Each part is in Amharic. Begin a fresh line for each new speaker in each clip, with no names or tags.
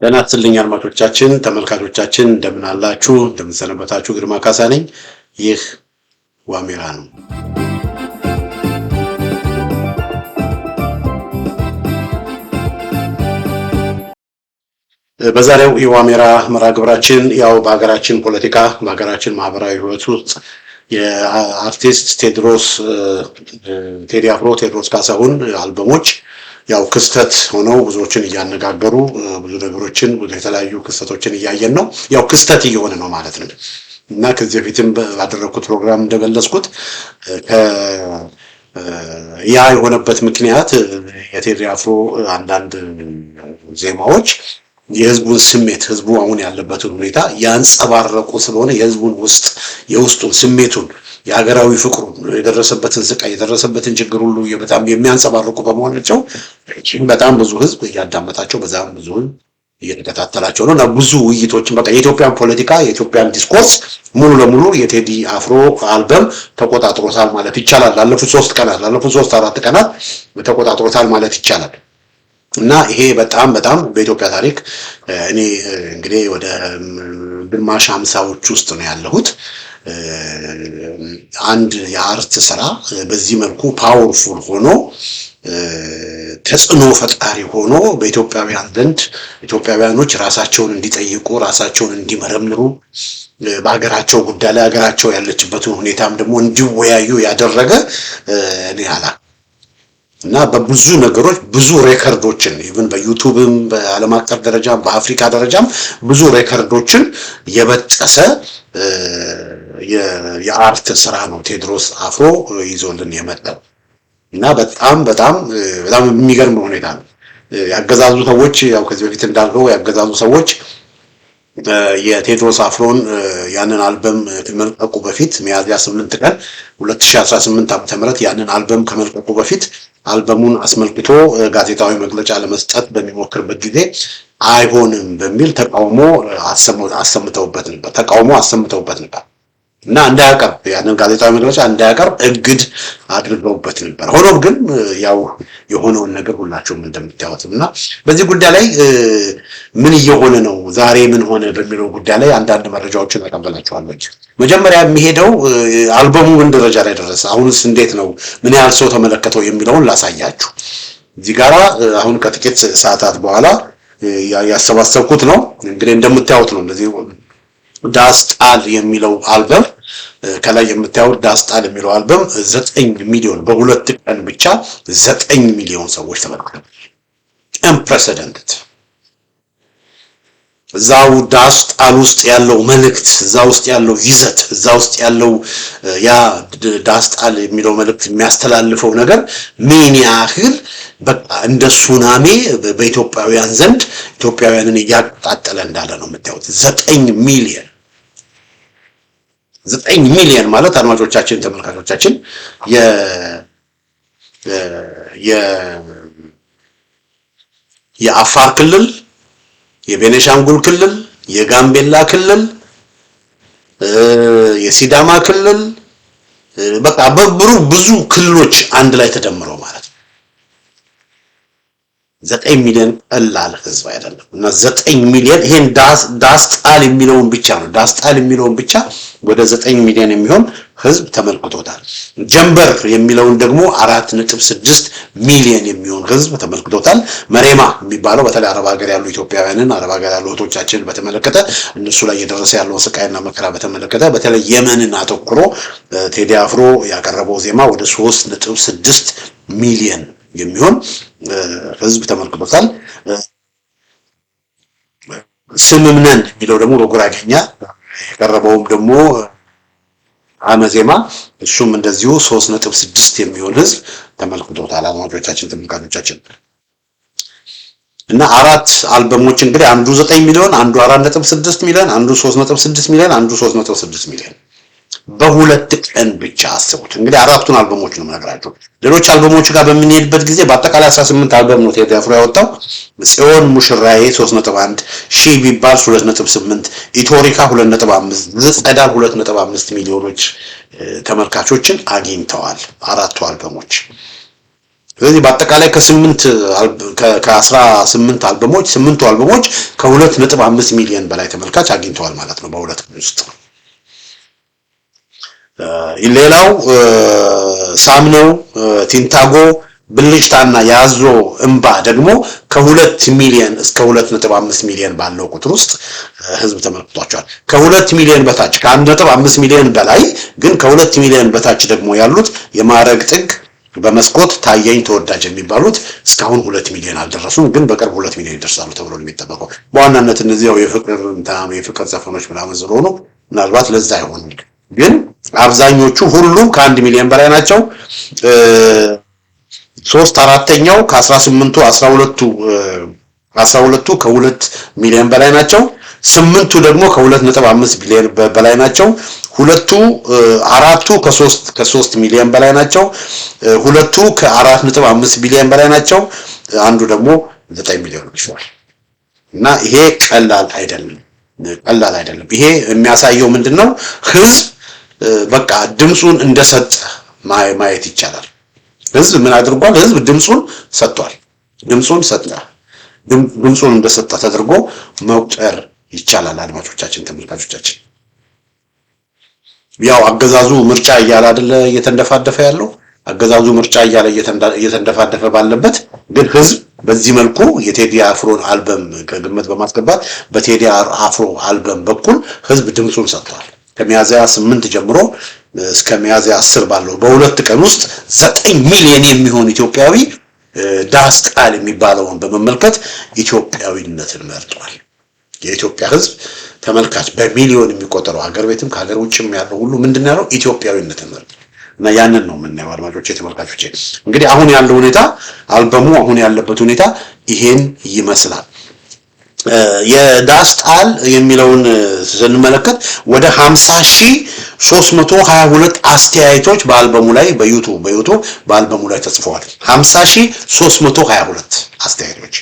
ጤና ይስጥልኝ አድማጮቻችን፣ ተመልካቾቻችን እንደምን አላችሁ? እንደምን ሰነበታችሁ? ግርማ ካሳ ነኝ። ይህ ዋሜራ ነው። በዛሬው የዋሜራ መርሃ ግብራችን ያው በሀገራችን ፖለቲካ፣ በሀገራችን ማህበራዊ ህይወት ውስጥ የአርቲስት ቴዲ አፍሮ፣ ቴዎድሮስ ካሳሁን አልበሞች ያው ክስተት ሆነው ብዙዎችን እያነጋገሩ ብዙ ነገሮችን የተለያዩ ክስተቶችን እያየን ነው። ያው ክስተት እየሆነ ነው ማለት ነው እና ከዚህ በፊትም ባደረኩት ፕሮግራም እንደገለጽኩት ያ የሆነበት ምክንያት የቴዲ አፍሮ አንዳንድ ዜማዎች የህዝቡን ስሜት ህዝቡ አሁን ያለበትን ሁኔታ ያንጸባረቁ ስለሆነ የህዝቡን የውስጡን ስሜቱን የሀገራዊ ፍቅሩን የደረሰበትን ስቃይ የደረሰበትን ችግር ሁሉ በጣም የሚያንጸባርቁ በመሆናቸው በጣም ብዙ ህዝብ እያዳመጣቸው በዛም ብዙ እየተከታተላቸው ነው እና ብዙ ውይይቶችን በቃ የኢትዮጵያን ፖለቲካ የኢትዮጵያን ዲስኮርስ ሙሉ ለሙሉ የቴዲ አፍሮ አልበም ተቆጣጥሮታል ማለት ይቻላል። ላለፉት 3-4 ቀናት ተቆጣጥሮታል ማለት ይቻላል። እና ይሄ በጣም በኢትዮጵያ ታሪክ እኔ እንግዲህ ወደ ግማሽ 50ዎች ውስጥ ነው ያለሁት። አንድ የአርት ስራ በዚህ መልኩ ፓወርፉል ሆኖ ተጽዕኖ ፈጣሪ ሆኖ በኢትዮጵያውያን ዘንድ ኢትዮጵያውያኖች ራሳቸውን እንዲጠይቁ ራሳቸውን እንዲመረምሩ በሀገራቸው ጉዳይ ላይ ሀገራቸው ያለችበትን ሁኔታም ደግሞ እንዲወያዩ ያደረገ እኔ እና በብዙ ነገሮች ብዙ ሬከርዶችን ኢቭን በዩቲዩብም በዓለም አቀፍ ደረጃም በአፍሪካ ደረጃም ብዙ ሬከርዶችን የበጠሰ የአርት ስራ ነው ቴዎድሮስ አፍሮ ይዞልን የመጣው እና በጣም የሚገርም ሁኔታ ነው። ያገዛዙ ሰዎች ያው ከዚህ በፊት እንዳልከው ያገዛዙ ሰዎች የቴዎድሮስ አፍሮን ያንን አልበም ከመልቀቁ በፊት ሚያዝያ 8 ቀን 2018 ዓ.ም ያንን አልበም ከመልቀቁ በፊት አልበሙን አስመልክቶ ጋዜጣዊ መግለጫ ለመስጠት በሚሞክርበት ጊዜ አይሆንም በሚል ተቃውሞ አሰምተውበት ነበር እና እንዳያቀርብ ያንን ጋዜጣዊ መግለጫ እንዳያቀርብ እግድ አድርገውበት ነበር። ሆኖም ግን ያው የሆነውን ነገር ሁላችሁም እንደምታዩት እና በዚህ ጉዳይ ላይ ምን እየሆነ ነው ዛሬ ምን ሆነ በሚለው ጉዳይ ላይ አንዳንድ መረጃዎችን አቀበላችኋለሁ። መጀመሪያ የሚሄደው አልበሙ ምን ደረጃ ላይ ደረሰ፣ አሁንስ እንዴት ነው፣ ምን ያህል ሰው ተመለከተው የሚለውን ላሳያችሁ። እዚህ ጋራ አሁን ከጥቂት ሰዓታት በኋላ ያሰባሰብኩት ነው። እንግዲህ እንደምታዩት ነው እንደዚህ ዳስጣል የሚለው አልበም ከላይ የምታዩት ዳስጣል የሚለው አልበም 9 ሚሊዮን በሁለት ቀን ብቻ 9 ሚሊዮን ሰዎች ተመልክተዋል። unprecedented እዛው ዳስጣል ውስጥ ያለው መልእክት፣ እዛ ውስጥ ያለው ይዘት፣ እዛ ውስጥ ያለው ያ ዳስጣል የሚለው መልእክት የሚያስተላልፈው ነገር ምን ያህል በቃ እንደ ሱናሚ በኢትዮጵያውያን ዘንድ ኢትዮጵያውያንን እያቃጠለ እንዳለ ነው የምታዩት። 9 ሚሊዮን ማለት አድማጮቻችን ተመልካቾቻችን የአፋር ክልል፣ የቤኒሻንጉል ክልል፣ የጋምቤላ ክልል፣ የሲዳማ ክልል በቃ ብዙ ክልሎች አንድ ላይ ተደምረው ማለት ነው 9 ሚሊዮን ቀላል ህዝብ አይደለም። እና 9 ሚሊዮን ይሄን ዳስጣል የሚለውን ብቻ ነው ዳስጣል የሚለውን ብቻ ወደ 9 ሚሊዮን የሚሆን ህዝብ ተመልክቶታል። ጀንበር የሚለውን ደግሞ 4.6 ሚሊዮን የሚሆን ህዝብ ተመልክቶታል። መሬማ የሚባለው በተለይ አረብ ሀገር ያሉ ኢትዮጵያውያንን አረብ ሀገር ያሉ እህቶቻችን በተመለከተ እነሱ ላይ የደረሰ ያለው ስቃይና መከራ በተመለከተ በተለይ የመንን አተኩሮ ቴዲ አፍሮ ያቀረበው ዜማ ወደ 3.6 ሚሊዮን የሚሆን ህዝብ ተመልክቶታል። ስምምነን የሚለው ደግሞ በጉራጌኛ የቀረበውም ደግሞ አመዜማ እሱም እንደዚሁ 3.6 የሚሆን ህዝብ ተመልክቶታል። አድማጮቻችን ተመልካቾቻችን እና አራት አልበሞች እንግዲህ አንዱ 9 ሚሊዮን፣ አንዱ 4.6 ሚሊዮን፣ አንዱ 3.6 ሚሊዮን፣ አንዱ 3.6 ሚሊዮን በሁለት ቀን ብቻ አስቡት። እንግዲህ አራቱን አልበሞች ነው የምነግራችሁ። ሌሎች አልበሞቹ ጋር በምንሄድበት ጊዜ በአጠቃላይ 18 አልበም ነው ቴዲ አፍሮ ያወጣው። ጽዮን ሙሽራዬ 3.1፣ ሺ ቢባል 2.8፣ ኢቶሪካ 2.5፣ ጸዳል 2.5 ሚሊዮኖች ተመልካቾችን አግኝተዋል አራቱ አልበሞች። ስለዚህ በአጠቃላይ ከ18 አልበሞች 8ቱ አልበሞች ከ2.5 ሚሊዮን በላይ ተመልካች አግኝተዋል ማለት ነው በሁለት ቀን ውስጥ። ሌላው ሳምነው፣ ቲንታጎ፣ ብልጭታና ያዞ እንባ ደግሞ ከ2 ሚሊዮን እስከ 2.5 ሚሊዮን ባለው ቁጥር ውስጥ ህዝብ ተመልክቷቸዋል። ከ2 ሚሊዮን በታች ከ1.5 ሚሊዮን በላይ ግን ከ2 ሚሊዮን በታች ደግሞ ያሉት የማዕረግ ጥግ፣ በመስኮት፣ ታየኝ፣ ተወዳጅ የሚባሉት እስካሁን 2 ሚሊዮን አልደረሱም፣ ግን በቅርብ 2 ሚሊዮን ይደርሳሉ ተብሎ ነው የሚጠበቀው። በዋናነት እነዚያው የፍቅር ዘፈኖች ምናምን ስለሆኑ ምናልባት ለዛ ይሆን፣ ግን አብዛኞቹ ሁሉም ከ1 ሚሊዮን በላይ ናቸው። 3/4ኛው ከ18ቱ 12ቱ ከ2 ሚሊዮን በላይ ናቸው። 8ቱ ደግሞ ከ2.5 ሚሊዮን በላይ ናቸው። አራቱ ከ3 ሚሊዮን በላይ ናቸው። ሁለቱ ከ4.5 ሚሊዮን በላይ ናቸው። አንዱ ደግሞ 9 ሚሊዮን ይሽዋል። እና ይሄ ቀላል አይደለም። ይሄ የሚያሳየው ምንድነው? ህዝብ በቃ ድምጹን እንደሰጠ ማየት ይቻላል። ህዝብ ምን አድርጓል? ህዝብ ድምጹን ሰጥቷል። ድምጹን እንደሰጠ ተደርጎ መቁጠር ይቻላል። አድማጮቻችን፣ ተመልካቾቻችን፣ ያው አገዛዙ ምርጫ እያለ አይደለ እየተንደፋደፈ ያለው። አገዛዙ ምርጫ እያለ እየተንደፋደፈ ባለበት ግን ህዝብ በዚህ መልኩ የቴዲ አፍሮን አልበም ከግምት በማስገባት በቴዲ አፍሮ አልበም በኩል ህዝብ ድምጹን ሰጥቷል። ከሚያዝያ 8 ጀምሮ እስከ ሚያዝያ 10 ባለው በሁለት ቀን ውስጥ 9 ሚሊዮን የሚሆን ኢትዮጵያዊ ዳስ ቃል የሚባለውን በመመልከት ኢትዮጵያዊነትን መርጧል። የኢትዮጵያ ህዝብ ተመልካች በሚሊዮን የሚቆጠረው ሀገር ቤትም ከሀገር ውጭም ያለው ሁሉ ምንድነው ያለው? ኢትዮጵያዊነትን መርጧል። እና ያንን ነው የምናየው አድማጮቼ፣ ተመልካቾቼ። እንግዲህ አሁን ያለው ሁኔታ አልበሙ አሁን ያለበት ሁኔታ ይሄን ይመስላል። የዳስ ቃል የሚለውን ስንመለከት ወደ 50,322 አስተያየቶች በአልበሙ ላይ በዩቲዩብ በአልበሙ ላይ ተጽፈዋል። 50,322 አስተያየቶች፣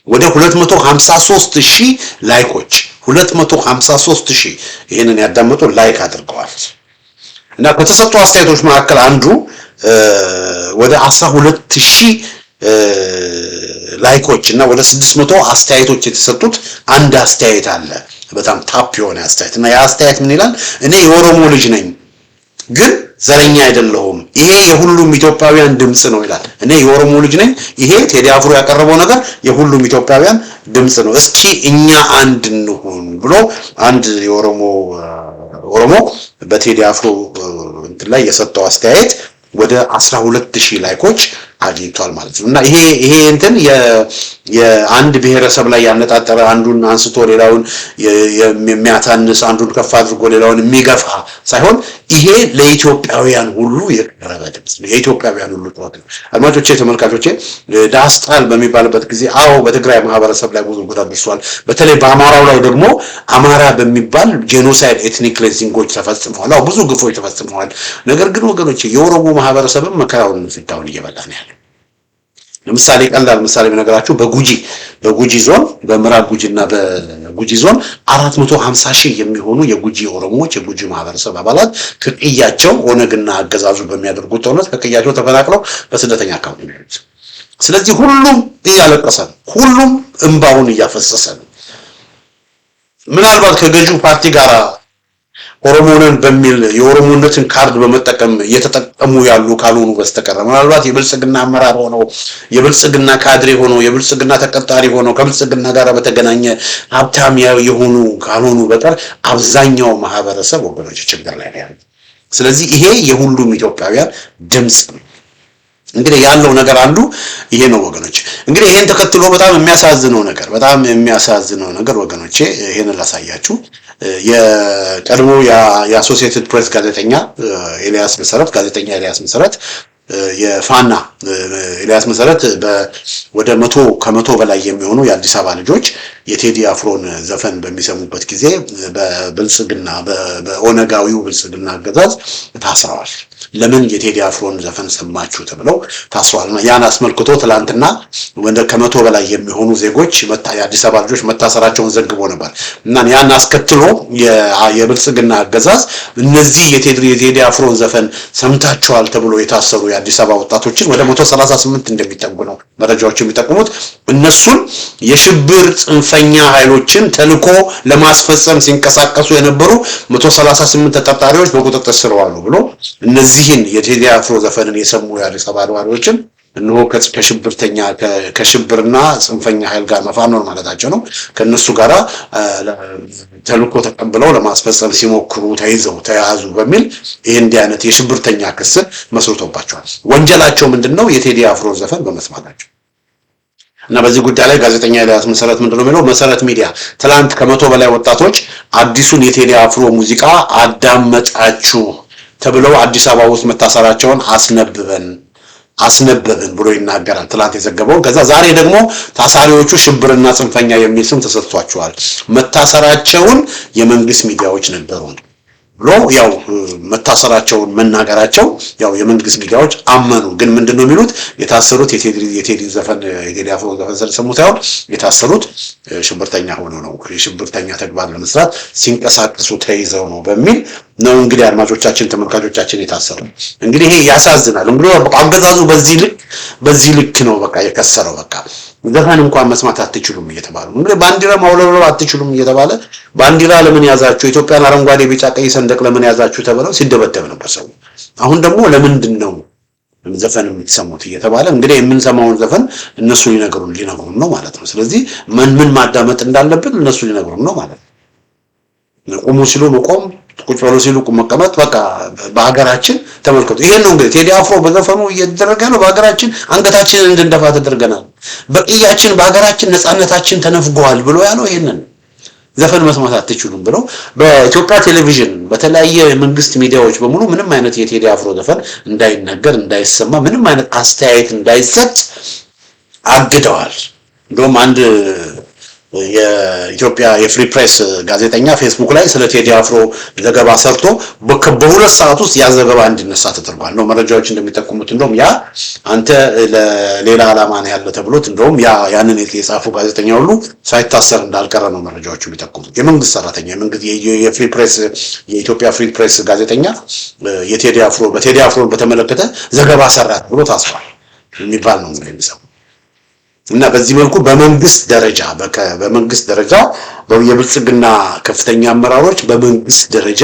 ወደ 253,000 ላይኮች፣ 253,000 ይሄንን ያዳመጡ ላይክ አድርገዋል። እና ከተሰጡ አስተያየቶች መካከል አንዱ ወደ 12,000 ላይኮች እና ወደ 600 አስተያየቶች የተሰጡት አንድ አስተያየት አለ። በጣም ታፕ የሆነ አስተያየት እና ያ አስተያየት ምን ይላል? እኔ የኦሮሞ ልጅ ነኝ ግን ዘረኛ አይደለሁም። ይሄ የሁሉም ኢትዮጵያውያን ድምጽ ነው ይላል። እኔ የኦሮሞ ልጅ ነኝ፣ ይሄ ቴዲ አፍሮ ያቀረበው ነገር የሁሉም ኢትዮጵያውያን ድምጽ ነው፣ እስኪ እኛ አንድ እንሁን ብሎ አንድ ኦሮሞ በቴዲ አፍሮ እንትን ላይ የሰጠው አስተያየት ወደ 12,000 ላይኮች አግኝቷል ማለት ነው። እና ይሄ እንትን የአንድ ብሔረሰብ ላይ ያነጣጠረ አንዱን አንስቶ ሌላውን የሚያታንስ አንዱን ከፍ አድርጎ ሌላውን የሚገፋ ሳይሆን ይሄ ለኢትዮጵያውያን ሁሉ የቀረበ ድምጽ ነው። የኢትዮጵያውያን ሁሉ ተወት ነው። አድማጮቼ፣ ተመልካቾቼ፣ ዳስ ቃል በሚባልበት ጊዜ በትግራይ ማህበረሰብ ላይ ብዙ ጉዳት ደርሷል። በተለይ በአማራው ላይ ደግሞ አማራ በሚባል ጄኖሳይድ ኤትኒክ ክሌንሲንጎች ተፈጽመዋል። ብዙ ግፎች ተፈጽመዋል። ነገር ግን ወገኖቼ የኦሮሞ ማህበረሰብም መከራውን ፍዳውን እየበላ ነው ያለው። ለምሳሌ ቀላል ምሳሌ ብነግራችሁ በጉጂ ዞን በምዕራብ ጉጂና በጉጂ ዞን 450,000 የሚሆኑ የጉጂ ኦሮሞዎች የጉጂ ማህበረሰብ አባላት ከቅያቸው ኦነግና አገዛዙ በሚያደርጉት ጦርነት ከቅያቸው ተፈናቅለው በስደተኛ አካባቢ ነው ያሉት። ስለዚህ ሁሉም እያለቀሰ ነው፣ ሁሉም እንባውን እያፈሰሰ ነው። ምናልባት ከገዢው ፓርቲ ጋር ኦሮሞንን በሚል የኦሮሞነትን ካርድ በመጠቀም እየተጠቀሙ ያሉ ካልሆኑ በስተቀር ምናልባት የብልጽግና አመራር ሆነው የብልጽግና ካድሬ ሆነው የብልጽግና ተቀጣሪ ሆነው ከብልጽግና ጋር በተገናኘ ሀብታም የሆኑ ካልሆኑ በቀር አብዛኛው ማህበረሰብ ወገኖች ችግር ላይ ነው ያለው። ስለዚህ ይሄ የሁሉም ኢትዮጵያውያን ድምጽ ነው። እንግዲህ ያለው ነገር አንዱ ይሄ ነው ወገኖች። እንግዲህ ይሄን ተከትሎ በጣም የሚያሳዝነው ነገር ወገኖቼ ይሄን ላሳያችሁ። የቀድሞ የአሶሲኤትድ ፕሬስ ጋዜጠኛ ኤልያስ መሰረት የፋና ኤልያስ መሰረት ወደ 100 በላይ የሚሆኑ የአዲስ አበባ ልጆች የቴዲ አፍሮን ዘፈን በሚሰሙበት ጊዜ በብልጽግና በኦነጋዊው ብልጽግና አገዛዝ ታስረዋል። ለምን የቴዲ አፍሮን ዘፈን ሰማችሁ ተብለው ታስረዋልና ያን አስመልክቶ ትላንትና ወደ ከመቶ በላይ የሚሆኑ ዜጎች የአዲስ አበባ ልጆች መታሰራቸውን ዘግቦ ነበር እና ያን አስከትሎ የብልጽግና አገዛዝ እነዚህ የቴዲ አፍሮን ዘፈን ሰምታችኋል ተብሎ የታሰሩ የአዲስ አበባ ወጣቶችን ወደ 138 እንደሚጠጉ ነው መረጃዎች የሚጠቁሙት። እነሱን የሽብር ጽንፈኛ ኃይሎችን ተልኮ ለማስፈጸም ሲንቀሳቀሱ የነበሩ 138 ተጠርጣሪዎች በቁጥጥር ስር ዋሉ ብሎ እነዚህን የቴዲ አፍሮ ዘፈንን የሰሙ የአዲስ አበባ ነዋሪዎችን እነሆ ከሽብርና ጽንፈኛ ኃይል ጋር መፋኖር ማለታቸው ነው ከነሱ ጋራ ተልኮ ተቀብለው ለማስፈጸም ሲሞክሩ ተያዙ በሚል ይሄ እንዲህ አይነት የሽብርተኛ ክስ መስርቶባቸዋል። ወንጀላቸው ምንድነው? የቴዲ አፍሮ ዘፈን በመስማታቸው እና በዚህ ጉዳይ ላይ ጋዜጠኛ ኤልያስ መሰረት ምንድነው የሚለው? መሰረት ሚዲያ ትላንት ከመቶ በላይ ወጣቶች አዲሱን የቴዲ አፍሮ ሙዚቃ አዳመጣችሁ ተብለው አዲስ አበባ ውስጥ መታሰራቸውን አስነበብን ብሎ ይናገራል። ትላንት የዘገበው ከዛ ዛሬ ደግሞ ታሳሪዎቹ ሽብርና ጽንፈኛ የሚል ስም ተሰጥቷቸዋል። መታሰራቸውን የመንግስት ሚዲያዎች ነገሩን ብሎ ያው መታሰራቸውን መናገራቸው ያው የመንግስት ሚዲያዎች አመኑ። ግን ምንድነው የሚሉት? የታሰሩት የቴዲ አፍሮ ዘፈን ስለሰሙ ሳይሆን የታሰሩት ሽብርተኛ ሆነው ነው፣ የሽብርተኛ ተግባር ለመስራት ሲንቀሳቀሱ ተይዘው ነው በሚል ነው እንግዲህ አድማጮቻችን ተመልካቾቻችን የታሰሩ። እንግዲህ ይሄ ያሳዝናል። እንግዲህ አገዛዙ በዚህ ልክ ነው በቃ የከሰረው። በቃ ዘፈን እንኳን መስማት አትችሉም እየተባሉ እንግዲህ ባንዲራ ማውለብለብ አትችሉም እየተባለ ባንዲራ ለምን ያዛችሁ፣ ኢትዮጵያን አረንጓዴ ቢጫ ቀይ ሰንደቅ ለምን ያዛችሁ ተብለው ሲደበደብ ነበር ሰው። አሁን ደግሞ ለምንድን ነው ዘፈን የምትሰሙት እየተባለ እንግዲህ የምንሰማውን ዘፈን እነሱ ሊነግሩን ነው ማለት ነው። ስለዚህ ምን ማዳመጥ እንዳለብን እነሱ ሊነግሩን ነው ማለት ነው። ቁሙ ሲሉ መቆም፣ ቁጭ በሉ ሲሉ መቀመጥ። በቃ በሀገራችን ተመልከቱ። ይሄን ነው እንግዲህ ቴዲ አፍሮ በዘፈኑ እየተደረገ ነው። በሀገራችን አንገታችንን እንድንደፋ ተደርገናል። በቅያችን በሀገራችን ነፃነታችን ተነፍጓል ብሎ ያለው ይሄንን ዘፈን መስማት አትችሉም ብለው በኢትዮጵያ ቴሌቪዥን በተለያየ መንግስት ሚዲያዎች በሙሉ ምንም አይነት የቴዲ አፍሮ ዘፈን እንዳይነገር እንዳይሰማ ምንም አይነት አስተያየት እንዳይሰጥ አግደዋል። እንደውም አንድ የኢትዮጵያ የፍሪ ፕሬስ ጋዜጠኛ ፌስቡክ ላይ ስለ ቴዲ አፍሮ ዘገባ ሰርቶ በሁለት ሰዓት ውስጥ ያ ዘገባ እንዲነሳ ተደርጓል ነው መረጃዎች እንደሚጠቁሙት። እንደውም ያ አንተ ለሌላ ዓላማ ነው ያለ ተብሎት እንደውም ያንን የጻፉ ጋዜጠኛ ሁሉ ሳይታሰር እንዳልቀረ ነው መረጃዎቹ የሚጠቁሙት። የመንግስት ሰራተኛ የፍሪ ፕሬስ የኢትዮጵያ ፍሪ ፕሬስ ጋዜጠኛ በቴዲ አፍሮ በተመለከተ ዘገባ ሰራ ብሎ ታስሯል የሚባል ነው እንግዲህ የሚሰማው። እና በዚህ መልኩ በመንግስት ደረጃ የብልጽግና ከፍተኛ አመራሮች በመንግስት ደረጃ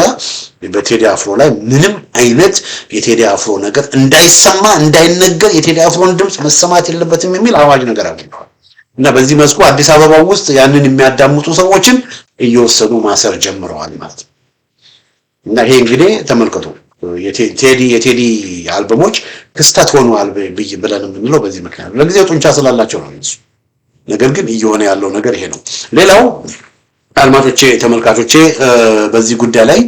በቴዲ አፍሮ ላይ ምንም አይነት የቴዲ አፍሮ ነገር እንዳይሰማ እንዳይነገር የቴዲ አፍሮን ድምጽ መሰማት የለበትም የሚል አዋጅ ነገር አድርገዋል። እና በዚህ መስኩ አዲስ አበባ ውስጥ ያንን የሚያዳምጡ ሰዎችን እየወሰዱ ማሰር ጀምረዋል ማለት ነው። እና ይሄ እንግዲህ ተመልከቱ የቴዲ አልበሞች ክስተት ሆነዋል ብለን የምንለው በዚህ ምክንያት ነው። ለጊዜው ጡንቻ ስላላቸው ነው እሱ። ነገር ግን እየሆነ ያለው ነገር ይሄ ነው። ሌላው አድማጮቼ ተመልካቾቼ በዚህ ጉዳይ ላይ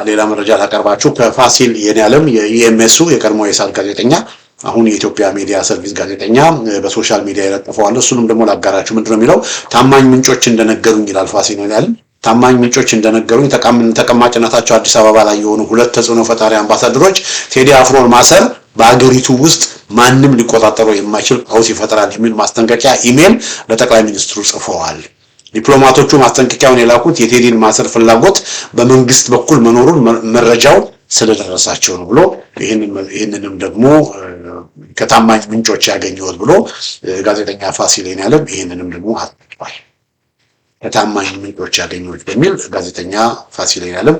ሌላ መረጃ ላቀርባችሁ። ከፋሲል የኔዓለም የኢኤምኤሱ የቀድሞ የሳል ጋዜጠኛ አሁን የኢትዮጵያ ሚዲያ ሰርቪስ ጋዜጠኛ በሶሻል ሚዲያ ይለጥፈዋል። እሱንም ደግሞ ላጋራችሁ። ምንድነው የሚለው? ታማኝ ምንጮች እንደነገሩኝ ይላል ፋሲል የኔዓለም። ታማኝ ምንጮች እንደነገሩኝ ተቀማጭነታቸው አዲስ አበባ ላይ የሆኑ ሁለት ተጽዕኖ ፈጣሪ አምባሳደሮች ቴዲ አፍሮን ማሰር በአገሪቱ ውስጥ ማንም ሊቆጣጠረው የማይችል ቀውስ ይፈጥራል የሚል ማስጠንቀቂያ ኢሜል ለጠቅላይ ሚኒስትሩ ጽፈዋል። ዲፕሎማቶቹ ማስጠንቀቂያውን የላኩት የቴዲን ማሰር ፍላጎት በመንግስት በኩል መኖሩን መረጃው ስለደረሳቸው ነው ብሎ ይህንንም ደግሞ ከታማኝ ምንጮች ያገኘሁት ብሎ ጋዜጠኛ ፋሲል የኔዓለም ይህንንም ደግሞ አጥቷል። ከታማኝ ምንጮች ያገኙት በሚል ጋዜጠኛ ፋሲል የኔዓለም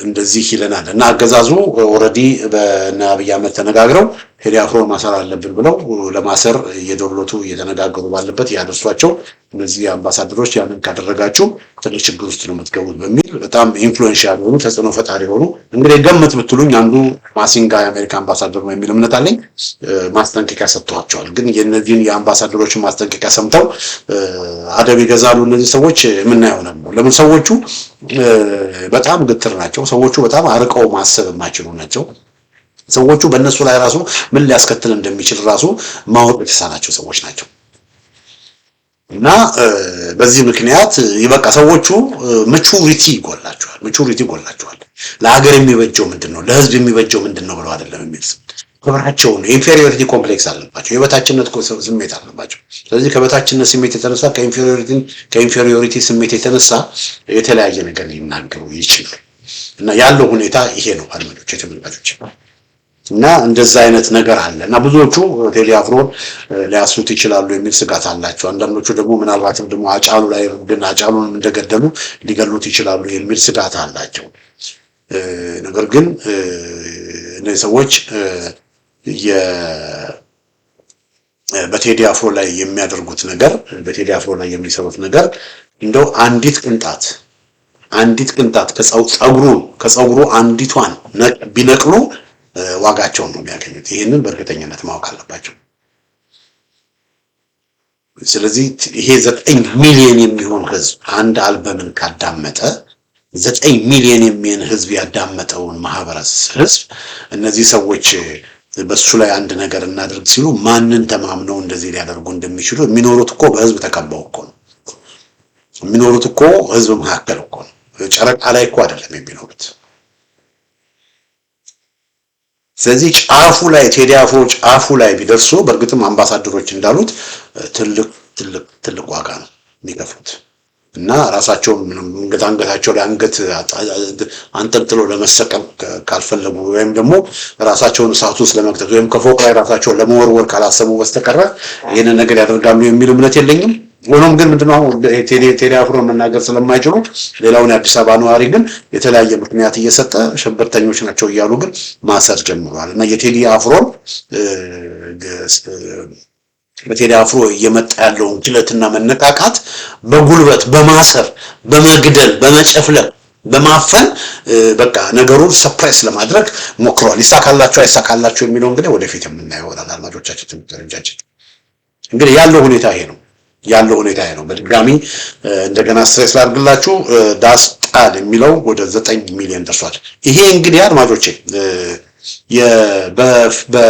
እንደዚህ ይለናል። እና አገዛዙ ኦሬዲ በእነ አብይ አህመድ ተነጋግረው ቴዲ አፍሮን ማሰር አለብን ብለው ለማሰር እየዶሎቱ እየተነጋገሩ ባለበት ያደርሷቸው እነዚህ አምባሳደሮች ያንን ካደረጋችሁ ትልቅ ችግር ውስጥ ነው የምትገቡት በሚል በጣም ኢንፍሉዌንሻል ሆኑ ተጽዕኖ ፈጣሪ ሆኑ። እንግዲህ ገምት ብትሉኝ አንዱ ማሲንጋ የአሜሪካ አምባሳደር ነው የሚል እምነት አለኝ። ማስጠንቀቂያ ሰጥቷቸዋል። ግን የነዚህን የአምባሳደሮችን ማስጠንቀቂያ ሰምተው አደብ ይገዛሉ እነዚህ ሰዎች የምናየው ነው። ለምን ሰዎቹ በጣም ግትር ናቸው። ሰዎቹ በጣም አርቀው ማሰብ የማይችሉ ናቸው። ሰዎቹ በእነሱ ላይ ራሱ ምን ሊያስከትል እንደሚችል ራሱ ማወቅ የተሳናቸው ሰዎች ናቸው። እና በዚህ ምክንያት ይበቃ ሰዎቹ ማቹሪቲ ይጎላቸዋል። ለሀገር የሚበጀው ምንድነው ለህዝብ የሚበጀው ምንድነው ብለው አይደለም የሚልስ ክብራቸውን ኢንፌሪዮሪቲ ኮምፕሌክስ አለባቸው፣ የበታችነት ስሜት አለባቸው። ስለዚህ ከበታችነት ስሜት የተነሳ ከኢንፌሪዮሪቲ ስሜት የተነሳ የተለያየ ነገር ሊናገሩ ይችላል። እና ያለው ሁኔታ ይሄ ነው አድማጮች ተመልካቾች። እና እንደዛ አይነት ነገር አለ እና ብዙዎቹ ቴዲ አፍሮን ሊያስሩት ይችላሉ የሚል ስጋት አላቸው። አንዳንዶቹ ደግሞ ምናልባትም ደግሞ አጫሉ ላይ ግን አጫሉን እንደገደሉ ሊገሉት ይችላሉ የሚል ስጋት አላቸው። ነገር ግን እነዚህ ሰዎች በቴዲ አፍሮ ላይ የሚያደርጉት ነገር በቴዲ አፍሮ ላይ የሚሰሩት ነገር እንደው አንዲት ቅንጣት ከጸጉሩ አንዲቷን ቢነቅሉ ዋጋቸውን ነው የሚያገኙት። ይሄንን በእርግጠኝነት ማወቅ አለባቸው። ስለዚህ ይሄ 9 ሚሊዮን የሚሆን ህዝብ አንድ አልበምን ካዳመጠ 9 ሚሊዮን የሚሆን ህዝብ ያዳመጠውን ማህበረሰብ ህዝብ እነዚህ ሰዎች በሱ ላይ አንድ ነገር እናድርግ ሲሉ ማንን ተማምነው እንደዚህ ሊያደርጉ እንደሚችሉ የሚኖሩት እኮ በህዝብ ተከበው እኮ ነው የሚኖሩት እኮ ህዝብ መካከል እኮ ነው። ጨረቃ ላይ እኮ አይደለም የሚኖሩት። ስለዚህ ቴዲ አፍሮ ጫፉ ላይ ቢደርሱ በእርግጥም አምባሳደሮች እንዳሉት ትልቅ ዋጋ ነው የሚከፍሉት እና ራሳቸውን አንገታቸው ላይ አንገት አንጠልጥሎ ለመሰቀል ካልፈለጉ ወይም ደግሞ ራሳቸውን እሳት ውስጥ ለመክተት ወይም ከፎቅ ላይ ራሳቸውን ለመወርወር ካላሰቡ በስተቀር ይሄንን ነገር ያደርጋሉ የሚል እምነት የለኝም። ሆኖም ግን ምንድነው ቴዲ አፍሮ መናገር ስለማይችሉ ሌላውን የአዲስ አበባ ነዋሪ ግን የተለያየ ምክንያት እየሰጠ ሽብርተኞች ናቸው እያሉ ግን ማሰር ጀምረዋል። እና በቴዲ አፍሮ እየመጣ ያለውን ግለትና መነቃቃት በጉልበት በማሰር በመግደል በመጨፍለቅ በማፈን በቃ ነገሩን ሰፕሬስ ለማድረግ ሞክረዋል። ይሳካላቸው አይሳካላቸው የሚለው እንግዲህ ወደፊት የምናየው ይሆናል። አድማጮቻችን ተመልካቾቻችን እንግዲህ ያለው ሁኔታ ይሄ ነው። በድጋሚ እንደገና ስትሬስ ላድርግላችሁ ዳስ ጣል የሚለው ወደ 9 ሚሊዮን ደርሷል። ይሄ እንግዲህ አድማጮቼ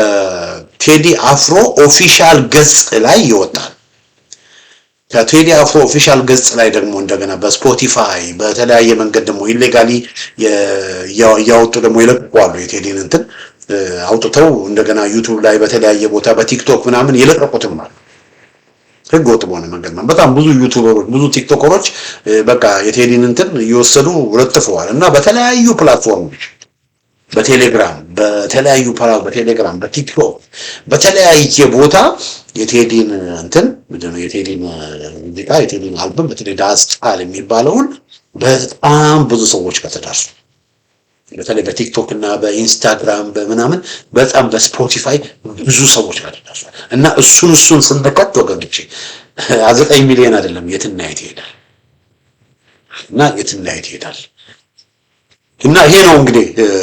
በቴዲ አፍሮ ኦፊሻል ገጽ ላይ ይወጣል። ከቴዲ አፍሮ ኦፊሻል ገጽ ላይ ደግሞ እንደገና በስፖቲፋይ በተለያየ መንገድ ደግሞ ኢሌጋሊ ያወጡ ደግሞ ይለቁዋሉ። የቴዲን እንትን አውጥተው እንደገና ዩቲዩብ ላይ በተለያየ ቦታ በቲክቶክ ምናምን ይለቀቁትም ማለት ህግ ወጥ በሆነ መንገድ ነው። በጣም ብዙ ዩቲዩበሮች ብዙ ቲክቶከሮች በቃ የቴዲን እንትን እየወሰዱ ረጥፈዋል እና በተለያዩ ፕላትፎርሞች በቴሌግራም በቲክቶክ በተለያየ ቦታ የቴዲን እንትን ምንድነው የቴዲን ሙዚቃ የቴዲን አልበም በተለይ ዳስ ጣል የሚባለውን በጣም ብዙ ሰዎች ከተዳርሱ በተለይ በቲክቶክ እና በኢንስታግራም በምናምን በጣም በስፖቲፋይ ብዙ ሰዎች ከተዳርሱ እና እሱን ስንተከት ወገኖቼ 9 ሚሊዮን አይደለም የትና የት ይሄዳል። እና ይሄ ነው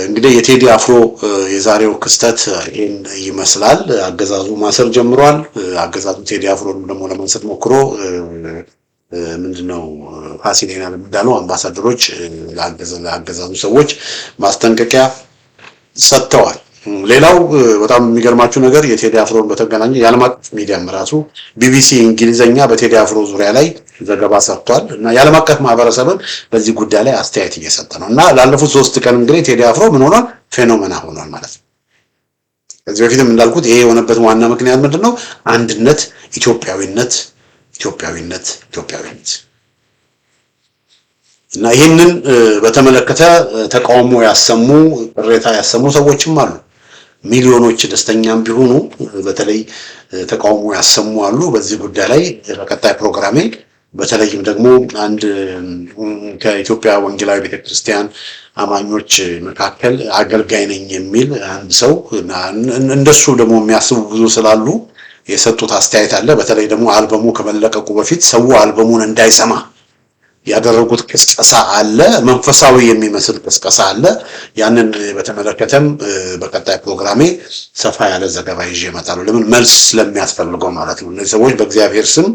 እንግዲህ የቴዲ አፍሮ የዛሬው ክስተት ይሄን ይመስላል። አገዛዙ ማሰር ጀምሯል። አገዛዙ ቴዲ አፍሮን ደግሞ ለማንሳት ሞክሮ ምንድነው ፋሲሌና እንዳለው አምባሳደሮች ለአገዛዙ ሰዎች ማስጠንቀቂያ ሰጥተዋል። ሌላው በጣም የሚገርማችሁ ነገር የቴዲ አፍሮን በተገናኘ የዓለም አቀፍ ሚዲያም ራሱ ቢቢሲ እንግሊዘኛ በቴዲ አፍሮ ዙሪያ ላይ ዘገባ ሰጥቷል እና የዓለም አቀፍ ማህበረሰብን በዚህ ጉዳይ ላይ አስተያየት እየሰጠ ነው እና ላለፉት 3 ቀን እንግዲህ ቴዲ አፍሮ ምን ሆኗል? ፌኖሜና ሆኗል ማለት ነው። ከዚህ በፊትም እንዳልኩት ይሄ የሆነበት ዋና ምክንያት ምንድነው? አንድነት፣ ኢትዮጵያዊነት እና ይህንን በተመለከተ ተቃውሞ ያሰሙ ቅሬታ ያሰሙ ሰዎችም አሉ። ሚሊዮኖች ደስተኛም ቢሆኑ በተለይ ተቃውሞ ያሰሙ አሉ። በዚህ ጉዳይ ላይ በቀጣይ ፕሮግራሜ በተለይም ደግሞ አንድ ከኢትዮጵያ ወንጌላዊ ቤተክርስቲያን አማኞች መካከል አገልጋይ ነኝ የሚል አንድ ሰው እንደሱ ደግሞ የሚያስቡ ብዙ ስላሉ የሰጡት አስተያየት አለ። በተለይ ደግሞ አልበሙ ከመለቀቁ በፊት ሰው አልበሙን እንዳይሰማ ያደረጉት ቅስቀሳ አለ። መንፈሳዊ የሚመስል ቅስቀሳ አለ። ያንን በተመለከተም በቀጣይ ፕሮግራሜ ሰፋ ያለ ዘገባ ይዤ እመጣለሁ። ለምን መልስ ስለሚያስፈልገው ማለት ነው። እነዚህ ሰዎች በእግዚአብሔር ስም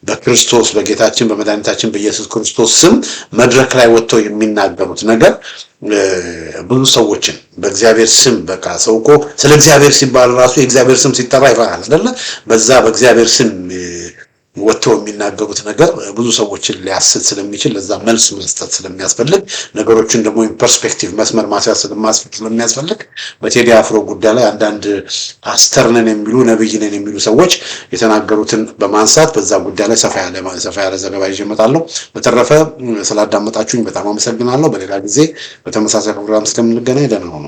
በክርስቶስ በጌታችን በመድኃኒታችን በኢየሱስ ክርስቶስ ስም መድረክ ላይ ወጥተው የሚናገሩት ነገር ብዙ ሰዎችን በእግዚአብሔር ስም በቃ ሰው እኮ ስለ እግዚአብሔር ሲባል ራሱ የእግዚአብሔር ስም ሲጠራ ይፈራል አይደለ? በዛ በእግዚአብሔር ስም ወጥተው የሚናገሩት ነገር ብዙ ሰዎችን ሊያስት ስለሚችል ለዛ መልስ መስጠት ስለሚያስፈልግ ነገሮችን ደግሞ ፐርስፔክቲቭ መስመር ማስያዝ ስለሚያስፈልግ በቴዲ አፍሮ ጉዳይ ላይ አንዳንድ ፓስተር ነን የሚሉ ነብይ ነን የሚሉ ሰዎች የተናገሩትን በማንሳት በዛ ጉዳይ ላይ ሰፋ ያለ ዘገባ ይዤ እመጣለሁ። በተረፈ ስላዳመጣችሁኝ በጣም አመሰግናለሁ። በሌላ ጊዜ በተመሳሳይ ፕሮግራም እስከምንገናኝ ደህና ሁኑ።